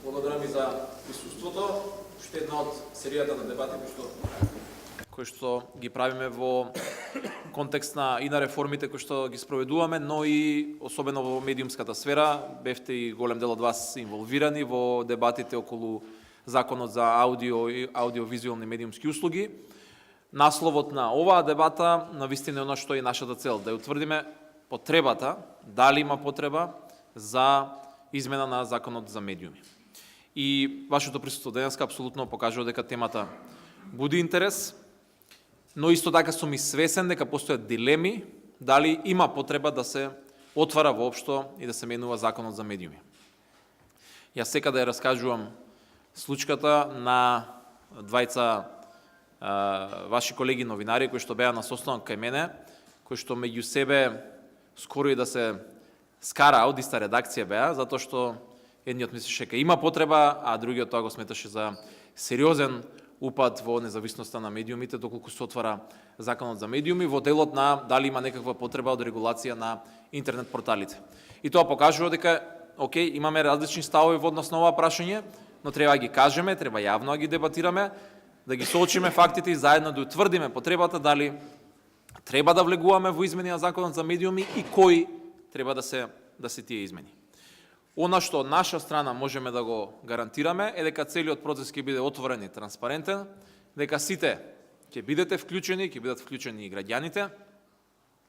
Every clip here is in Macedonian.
Благодарам и за присуството. Уште една од серијата на дебати кои што ги правиме во контекст на и на реформите кои што ги спроведуваме, но и особено во медиумската сфера. Бевте и голем дел од вас инволвирани во дебатите околу Законот за аудио и аудиовизуелни медиумски услуги. Насловот на оваа дебата навистина е она што е нашата цел, да ја утврдиме потребата, дали има потреба за измена на Законот за медиуми. И вашето присуство денеска апсолутно покажува дека темата буди интерес, но исто така сум и свесен дека постојат дилеми дали има потреба да се отвара воопшто и да се менува Законот за медиуми. Јас сека да ја раскажувам случката на двајца ваши колеги новинари кои што беа на состанок кај мене, кои што меѓу себе скоро и да се скараа, од иста редакција беа, затоа што едниот мислеше дека има потреба, а другиот тоа го сметаше за сериозен упад во независноста на медиумите, доколку се отвара Законот за медиуми, во делот на дали има некаква потреба од регулација на интернет порталите. И тоа покажува дека, окей, имаме различни ставови во однос на ова прашање, но треба да ги кажеме, треба јавно да ги дебатираме, да ги соочиме фактите и заедно да утврдиме потребата дали треба да влегуваме во измени на Законот за медиуми и кои треба да се тие измени. Она што од наша страна можеме да го гарантираме е дека целиот процес ќе биде отворен и транспарентен, дека сите ќе бидете вклучени, ќе бидат вклучени и граѓаните,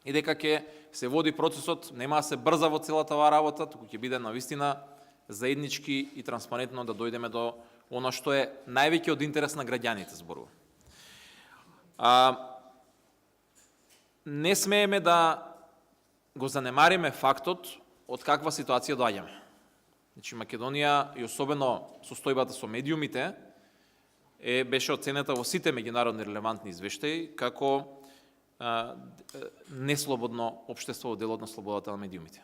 и дека ќе се води процесот, нема да се брза во целата оваа работа, туку ќе биде навистина заеднички и транспарентно да дојдеме до она што е највеќе од интерес на граѓаните зборува. Не смееме да го занемариме фактот од каква ситуација доаѓаме. Значи, Македонија и особено состојбата со медиумите беше оценета во сите меѓународни релевантни извештаи како неслободно општество во делот на слободата на медиумите.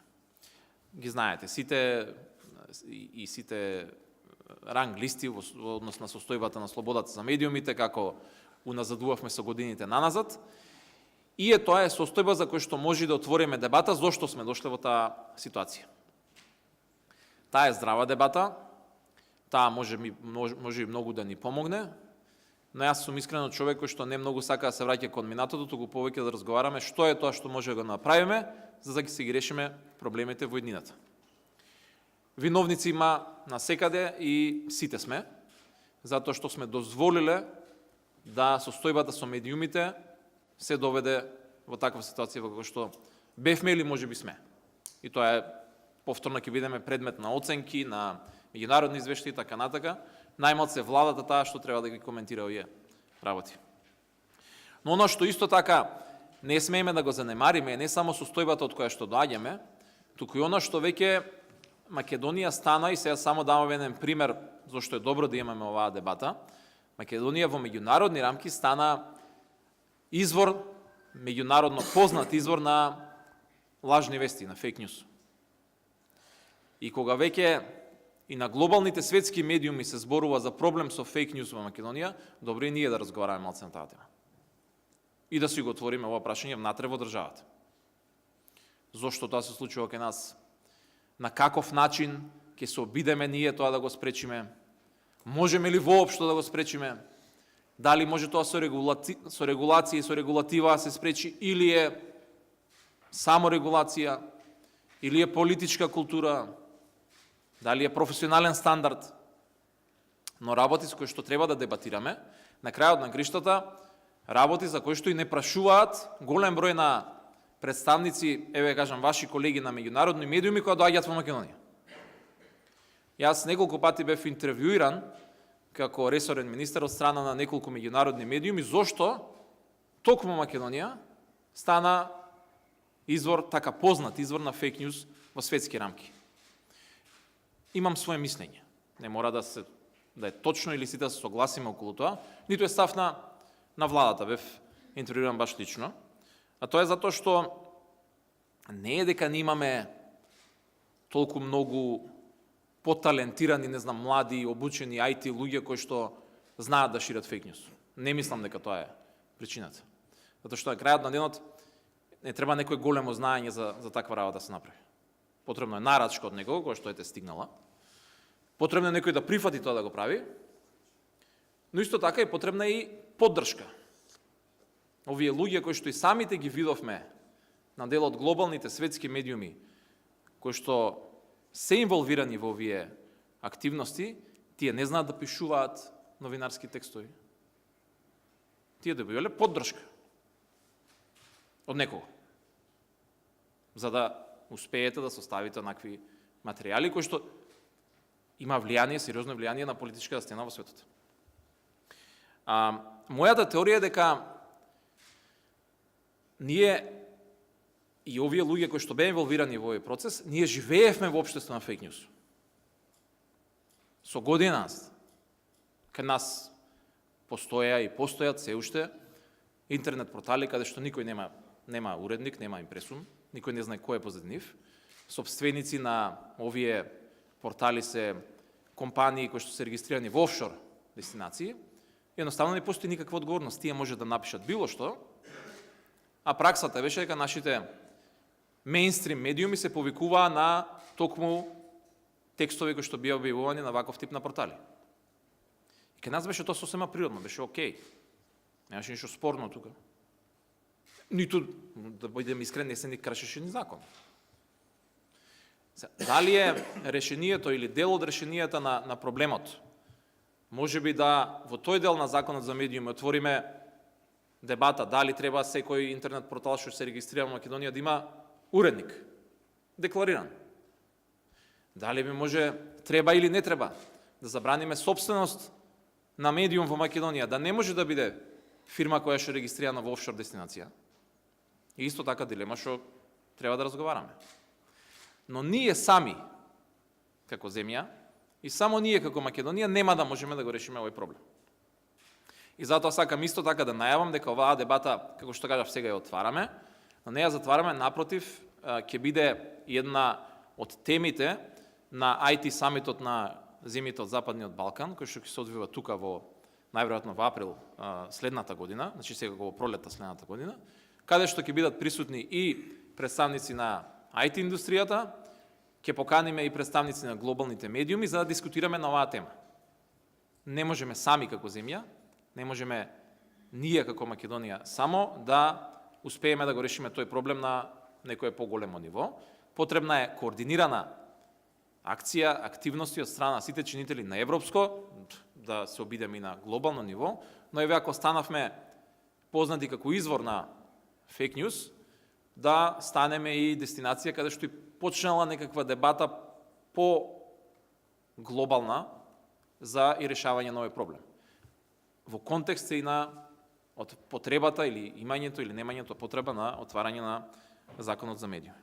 Ги знаете, сите ранг листи во однос на состојбата на слободата за медиумите, како уназадувавме со годините наназад, и тоа е состојба за која што може да отвориме дебата зошто сме дошле во таа ситуација. Таа е здрава дебата, таа може и многу да ни помогне, но јас сум искрено човек кој што не многу сака да се враќа кон минатото, туку повеќе да разговараме што е тоа што може да го направиме, за да ги се ги решиме проблемите во иднината. Виновници има насекаде и сите сме, затоа што сме дозволиле да состојбата со медиумите се доведе во таква ситуација во која што бевме или можеби сме. И тоа е повторно ќе бидеме предмет на оценки, на меѓународни извештаи и така натака. Најмалце владата таа што треба да ги коментира овие работи. Но оно што исто така не смееме да го занемариме е не само состојбата од која што доаѓаме, туку и оно што веќе Македонија стана, и сега само давам еден пример зашто е добро да имаме оваа дебата, Македонија во меѓународни рамки стана извор, меѓународно познат извор на лажни вести, на фейк нюс. И кога веќе и на глобалните светски медиуми се зборува за проблем со фейк нюс во Македонија, добро и ние да разговараме малце на таа тема. И да си го отвориме ова прашање внатре во државата. Зошто тоа се случува кај нас? На каков начин ќе се обидеме ние тоа да го спречиме? Можеме ли воопшто да го спречиме? Дали може тоа со регулација и со регулатива се спречи, или е само регулација, или е политичка култура, дали е професионален стандард? Но работи со кои што треба да дебатираме, на крајот на криштата, работи за кои што и не прашуваат голем број на представници, еве кажам, ваши колеги на меѓународни медиуми кои доаѓаат во Македонија. Јас неколку пати бев интервјуиран како ресорен министер од страна на неколку меѓународни медиуми, зошто токму Македонија стана извор, така познат извор на фейк нюс во светски рамки. Имам свое мислење. Не мора да е точно или сите да се согласиме околу тоа, ниту е став на владата, бев интервјуиран баш лично. А тоа е затоа што не е дека не имаме толку многу поталентирани, не знам, млади, обучени IT луѓе кои што знаат да шират фейк нюс. Не мислам дека тоа е причината. Затоа што на крајот на денот не треба некој големо знаење за таква работа да се направи. Потребно е нарачка од некого кој што ете стигнала. Потребно е некој да прифати тоа да го прави, но исто така е потребна и поддршка. Овие луѓе кои што и самите ги видовме на дел од глобалните светски медиуми, кои што се инволвирани во овие активности, тие не знаат да пишуваат новинарски текстови. Тие добивале поддршка од некого, за да успеете да составите онакви материјали кои што има влијание, сериозно влијание на политичката сцена во светот. Мојата теорија е дека ние и овие луѓе кои што беа инволвирани во овој процес, ние живеевме во општество на фейк њуз. Со година кај нас постоја и постојат се уште интернет портали каде што никој нема уредник, нема импресум, никој не знае кој е позад нив. Сопственици на овие портали се компании кои што се регистрирани во офшор дестинации. Едноставно не постои никаква одговорност. Тие може да напишат било што, а праксата беше дека нашите мејнстрим медиуми се повикуваа на токму текстови кои што бија објавувани на ваков тип на портали. И кај нас беше тоа сосема природно, беше окей. Немаше ништо спорно тука. Ниту, да бидем искрени, не се ни кршеше ни закон. Дали е решението или дел од решенијата на проблемот, може би да во тој дел на законот за медиуми отвориме дебата дали треба секој интернет портал што се регистрира во Македонија да има уредник, деклариран. Дали би може, треба или не треба, да забраниме собственост на медиум во Македонија, да не може да биде фирма која што регистрирана во офшор дестинација. И исто така дилема што треба да разговараме. Но ние сами, како земја, и само ние како Македонија нема да можеме да го решиме овој проблем. И затоа сакам исто така да најавам дека оваа дебата, како што кажав, сега ја отвараме, но не ја затвараме, напротив, ќе биде една од темите на IT самитот на земјите од Западниот Балкан, кој што ќе се одвива тука во најверојатно во април следната година, значи сега во пролетта следната година, каде што ќе бидат присутни и представници на IT индустријата, ќе поканиме и представници на глобалните медиуми за да дискутираме на оваа тема. Не можеме сами како земја, не можеме ние како Македонија само да успееме да го решиме тој проблем на некое поголемо ниво. Потребна е координирана акција, активности од страна на сите чинители на европско, да се обидеме и на глобално ниво, но еве ако станавме познати како извор на фейк њуз, да станеме и дестинација каде што и почнала некаква дебата по глобална за и решавање на овој проблем. Во контекст и на од потребата или имањето или немањето потреба на отварање на законот за медиуми.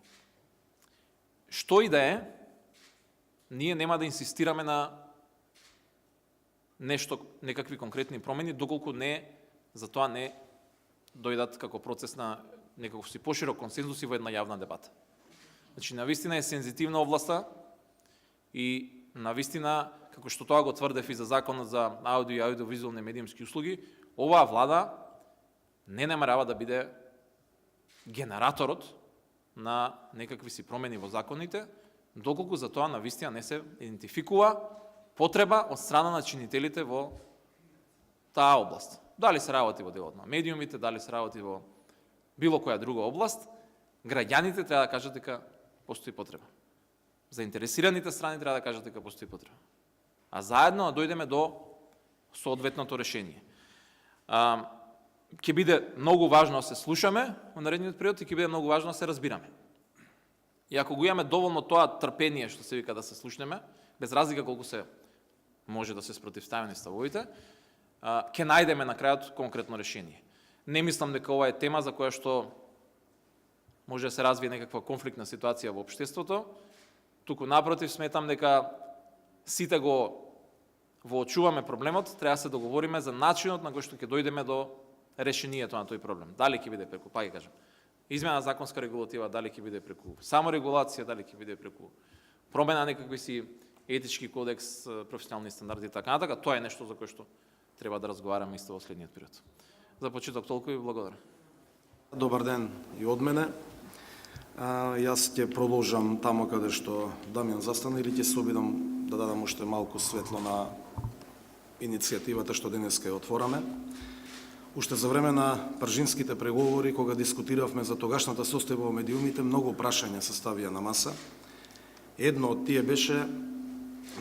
Што и да е, ние нема да инсистираме на нешто, некакви конкретни промени, доколку за тоа не дојдат како процес на некаков си поширок консензус и во една јавна дебата. Значи, навистина е сензитивна областа и навистина, како што тоа го тврдев и за законот за аудио и аудиовизуални медиумски услуги, оваа влада не намерава да биде генераторот на некакви си промени во законите, доколку за тоа навистина не се идентификува потреба од страна на чинителите во таа област. Дали се работи во делот на медиумите, дали се работи во било која друга област, граѓаните треба да кажат дека постои потреба. Заинтересираните страни треба да кажат дека постои потреба. А заедно да дојдеме до соодветното решение. Ќе биде многу важно да се слушаме во наредниот период и ќе биде многу важно да се разбираме. И ако го имаме доволно тоа трпение, што се вика, да се слушнеме, без разлика колку се може да се спротивставени ставовите, ќе најдеме на крајот конкретно решение. Не мислам дека ова е тема за која што може да се развие некаква конфликтна ситуација во општеството, туку напротив сметам дека сите го воочуваме проблемот, треба да се договориме за начинот на кој што ќе дојдеме до решението на тој проблем. Дали ќе биде преку, па ќе кажам, измена законска регулатива, дали ќе биде преку саморегулација, дали ќе биде преку промена некакви си етички кодекс, професионални стандарди и така натака, тоа е нешто за кое што треба да разговараме исто во следниот период. За почеток толку и благодарам. Добар ден и од мене. Јас ќе продолжам тамо каде што Дамјан застана или ќе се обидам да дадам уште малку светло на иницијативата што денеска ја отвораме. Уште за време на пржинските преговори, кога дискутиравме за тогашната состојба во медиумите, многу прашања се ставија на маса. Едно од тие беше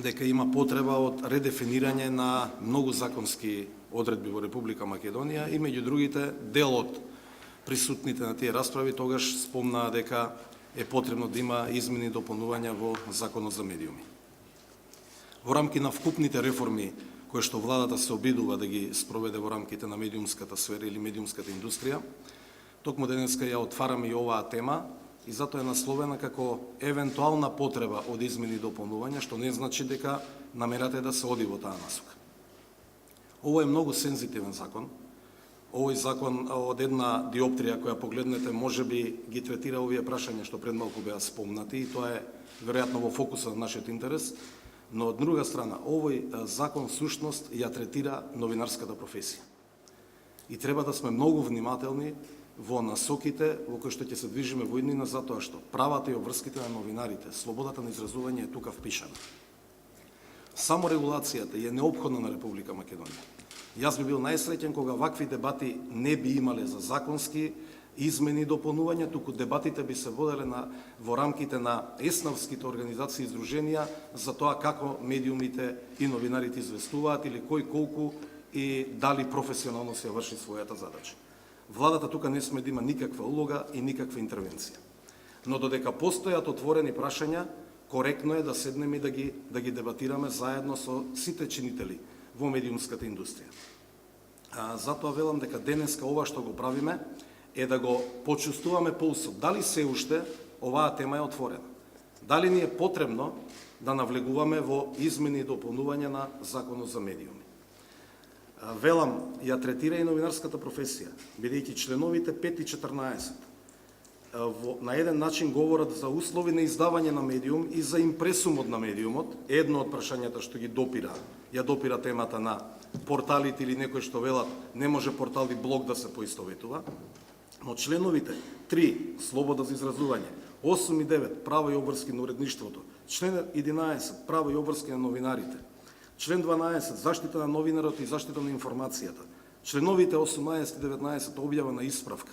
дека има потреба од редефинирање на многу законски одредби во Република Македонија и меѓу другите дел од присутните на тие расправи тогаш спомнаа дека е потребно да има измени и дополнувања во Законот за медиуми. Во рамки на вкупните реформи кои што владата се обидува да ги спроведе во рамките на медиумската сфера или медиумската индустрија, токму денеска ја отвараме и оваа тема и затоа е насловена како евентуална потреба од измени и дополнувања, што не значи дека намерата е да се оди во таа насока. Ово е многу сензитивен закон. Овој закон од една диоптрија која погледнете можеби ги третира овие прашања што пред малку беа спомнати и тоа е веројатно во фокусот на нашиот интерес, но од друга страна овој закон всушност ја третира новинарската професија. И треба да сме многу внимателни во насоките во кои што ќе се движиме во иднина, затоа што правата и обврските на новинарите, слободата на изразување е тука впишана. Само регулацијата е неопходна на Република Македонија. Јас би бил најсреќен кога вакви дебати не би имале за законски измени и дополнувања, туку дебатите би се воделе во рамките на еснавските организации и издруженија за тоа како медиумите и новинарите известуваат или кој колку и дали професионално се врши својата задача. Владата тука не сме да има никаква улога и никаква интервенција. Но додека постојат отворени прашања, коректно е да седнеме и да ги дебатираме заедно со сите чинители во медиумската индустрија. Затоа велам дека денеска ова што го правиме е да го почувствуваме пулсот. Дали се уште оваа тема е отворена? Дали ни е потребно да навлегуваме во измени и дополнување на Законот за медиуми? Велам, ја третира и новинарската професија, бидејќи членовите 5 и 14 на еден начин говорат за услови на издавање на медиум и за импресумот на медиумот. Едно од прашањата што ги ја допира темата на порталите или некои што велат не може портал и блог да се поистоветува. Но членовите 3 слобода за изразување, 8 и 9 право и обврски на уредништвото, член 11 право и обврски на новинарите, член 12 заштита на новинарот и заштита на информацијата, членовите 18 и 19 објава на исправка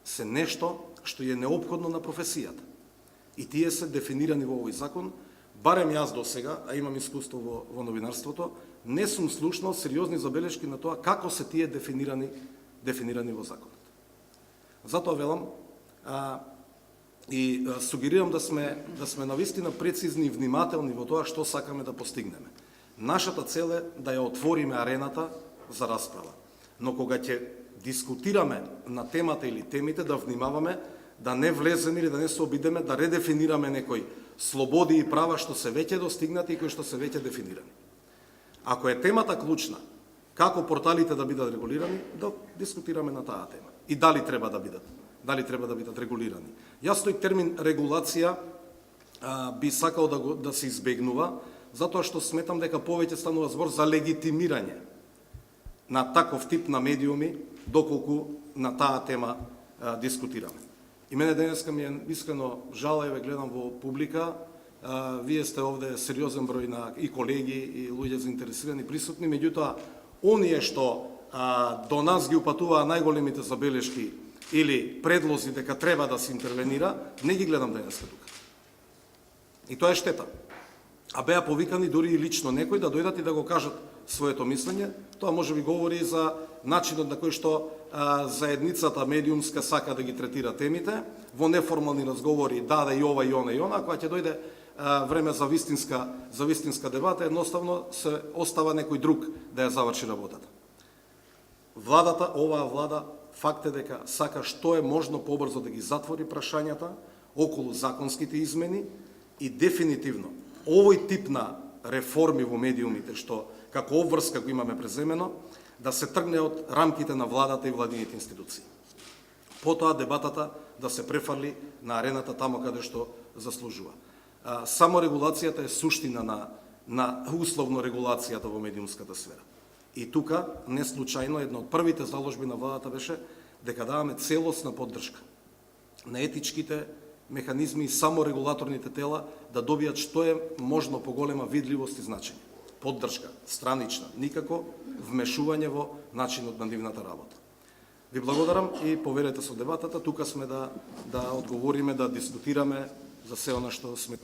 се нешто што е неопходно на професијата. И тие се дефинирани во овој закон. Барем јас до сега, а имам искуство во новинарството, не сум слушнал сериозни забелешки на тоа како се тие дефинирани во законот. Затоа велам и сугерирам да сме навистина прецизни и внимателни во тоа што сакаме да постигнеме. Нашата цел е да ја отвориме арената за расправа. Но кога ќе дискутираме на темата или темите, да внимаваме да не влеземе или да не се обидеме да редефинираме некои слободи и права што се веќе достигнати и кои што се веќе дефинирани. Ако е темата клучна, како порталите да бидат регулирани, да дискутираме на таа тема. И дали треба да бидат регулирани. Јас тој термин регулација би сакал да се избегнува, затоа што сметам дека повеќе станува збор за легитимирање на таков тип на медиуми, доколку на таа тема дискутираме. И мене денеска ми е искрено жал, еве гледам во публика, вие сте овде сериозен број на и колеги и луѓе заинтересирани присутни, меѓутоа оние што до нас ги упатуваа најголемите забелешки или предлози дека треба да се интервенира, не ги гледам денеска тука. И тоа е штета. А беа повикани дури и лично некои да дојдат и да го кажат своето мислење. Тоа може би говори за начинот на кој што заедницата медиумска сака да ги третира темите, во неформални разговори даде и ова и она и она, кога ќе дојде време за вистинска дебата, едноставно се остава некој друг да ја заврши работата. Оваа влада, факт е дека сака што е можно побрзо да ги затвори прашањата околу законските измени и дефинитивно овој тип на реформи во медиумите, што како обврска го имаме преземено, да се тргне од рамките на владата и владините институции. Потоа дебатата да се префарли на арената тамо каде што заслужува. Само регулацијата е суштина на условно регулацијата во медиумската сфера. И тука, не случајно, една од првите заложби на владата беше дека даваме целосна поддршка на етичките механизми и само регулаторните тела да добијат што е можно поголема видливост и значење. Поддршка, странична, никако вмешување во начинот на нивната работа. Ви благодарам и поверете со дебатата, тука сме да одговориме, да дискутираме за се она што сме